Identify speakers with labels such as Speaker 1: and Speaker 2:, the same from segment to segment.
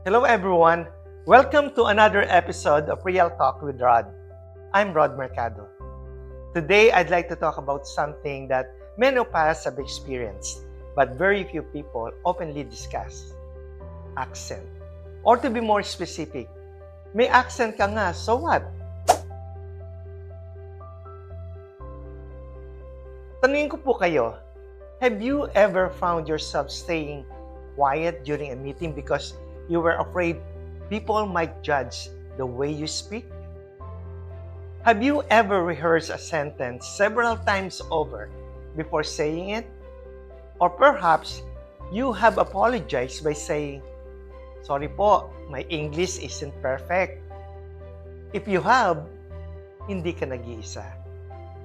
Speaker 1: Hello everyone! Welcome to another episode of Real Talk with Rod. I'm Rod Mercado. Today I'd like to talk about something that many of us have experienced, but very few people openly discuss. Accent. Or to be more specific, may accent ka nga, so what? Tanungin ko po kayo, have you ever found yourself staying quiet during a meeting because you were afraid people might judge the way you speak? Have you ever rehearsed a sentence several times over before saying it? Or perhaps you have apologized by saying, "Sorry po, my English isn't perfect." If you have, hindi ka nag-iisa.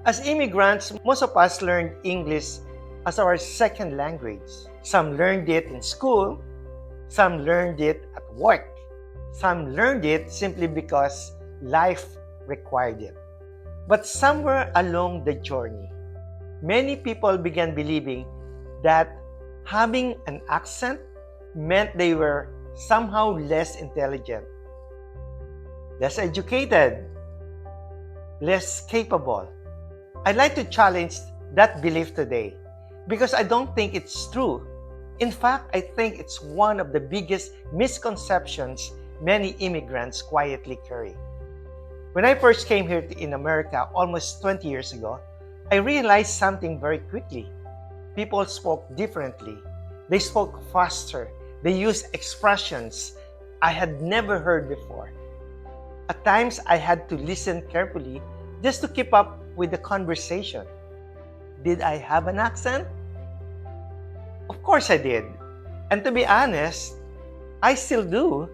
Speaker 1: As immigrants, most of us learned English as our second language. Some learned it in school, some learned it at work, some learned it simply because life required it. But somewhere along the journey, many people began believing that having an accent meant they were somehow less intelligent, less educated, less capable. I'd like to challenge that belief today because I don't think it's true. In fact, I think it's one of the biggest misconceptions many immigrants quietly carry. When I first came here in America almost 20 years ago, I realized something very quickly. People spoke differently. They spoke faster. They used expressions I had never heard before. At times, I had to listen carefully just to keep up with the conversation. Did I have an accent? Of course I did. And to be honest, I still do.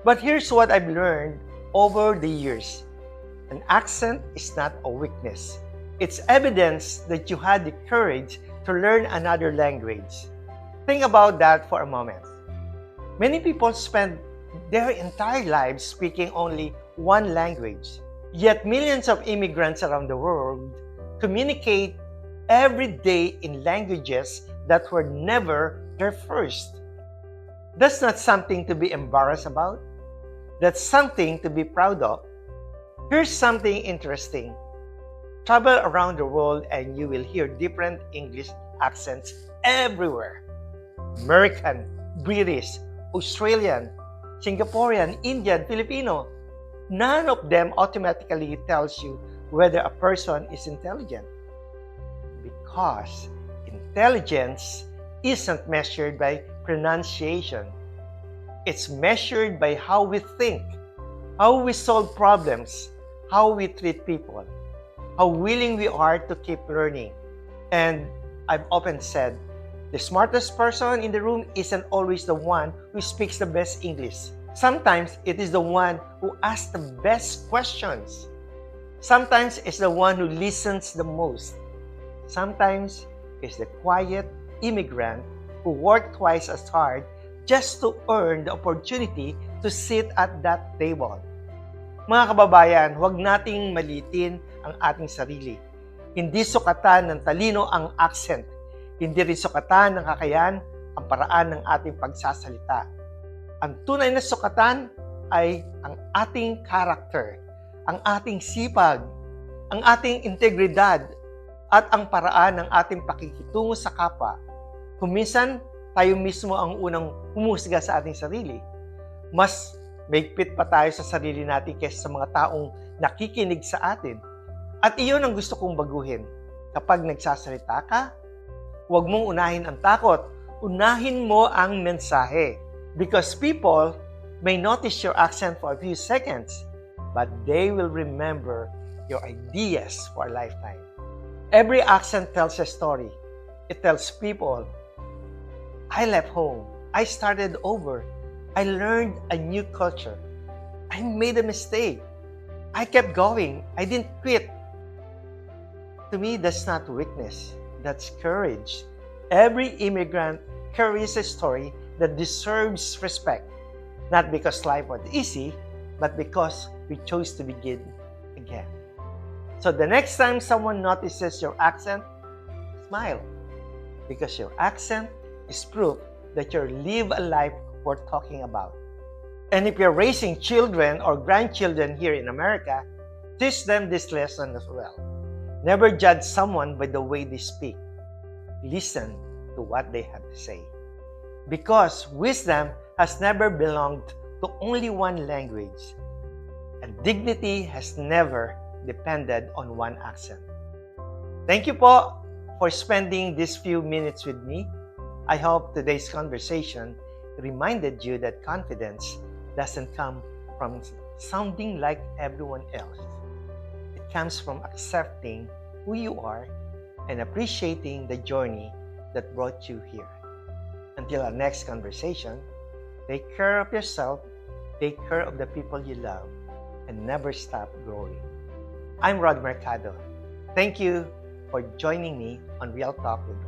Speaker 1: But here's what I've learned over the years. An accent is not a weakness. It's evidence that you had the courage to learn another language. Think about that for a moment. Many people spend their entire lives speaking only one language. Yet millions of immigrants around the world communicate every day in languages that were never their first. That's not something to be embarrassed about. That's something to be proud of. Here's something interesting. Travel around the world and you will hear different English accents everywhere. American, British, Australian, Singaporean, Indian, Filipino. None of them automatically tells you whether a person is intelligent. Because intelligence isn't measured by pronunciation. It's measured by how we think, how we solve problems, how we treat people, how willing we are to keep learning. And I've often said, the smartest person in the room isn't always the one who speaks the best English. Sometimes it is the one who asks the best questions. Sometimes it's the one who listens the most. Sometimes it's the quiet immigrant who worked twice as hard just to earn the opportunity to sit at that table. Mga kababayan, huwag nating maliitin ang ating sarili. Hindi sukatan ng talino ang accent. Hindi rin sukatan ng kakayahan ang paraan ng ating pagsasalita. Ang tunay na sukatan ay ang ating character, ang ating sipag, ang ating integridad, at ang paraan ng ating pakikitungo sa kapwa. Kung minsan, tayo mismo ang unang humusga sa ating sarili. Mas maigpit pa tayo sa sarili natin kaysa sa mga taong nakikinig sa atin. At iyon ang gusto kong baguhin. Kapag nagsasalita ka, huwag mong unahin ang takot. Unahin mo ang mensahe. Because people may notice your accent for a few seconds, but they will remember your ideas for a lifetime. Every accent tells a story. It tells people, I left home. I started over. I learned a new culture. I made a mistake. I kept going. I didn't quit. To me, that's not weakness. That's courage. Every immigrant carries a story that deserves respect, not because life was easy, but because we chose to begin again. So the next time someone notices your accent, smile, because your accent is proof that you live a life worth talking about. And if you're raising children or grandchildren here in America, teach them this lesson as well. Never judge someone by the way they speak. Listen to what they have to say. Because wisdom has never belonged to only one language, and dignity has never depended on one accent. Thank you po for spending these few minutes with me. I hope today's conversation reminded you that confidence doesn't come from sounding like everyone else. It comes from accepting who you are and appreciating the journey that brought you here. Until our next conversation, take care of yourself, take care of the people you love, and never stop growing. I'm Rod Mercado. Thank you for joining me on Real Talk with Rod.